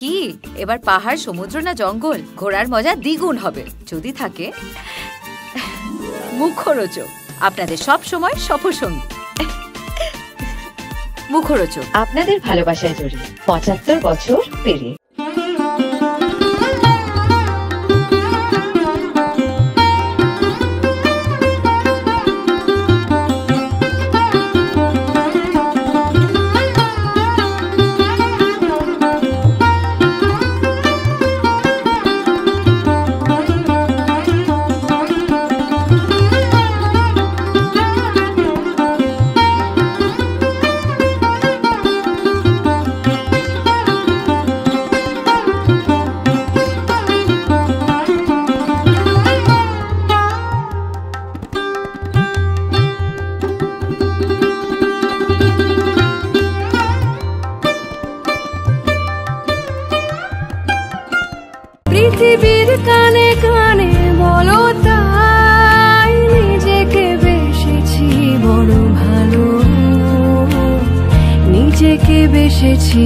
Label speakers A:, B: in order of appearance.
A: কি এবার পাহাড়, সমুদ্র না জঙ্গল? ঘোরার মজা দ্বিগুণ হবে যদি থাকে মুখরোচক, আপনাদের সব সময় সফরসঙ্গী। মুখরোচক,
B: আপনাদের ভালোবাসায় জড়িয়ে ৭৫ বছর পেরিয়ে।
C: পৃথিবীর কানে কানে বলো তাই, নিজেকে বেসেছি বড় ভালো, নিজেকে বেসেছি।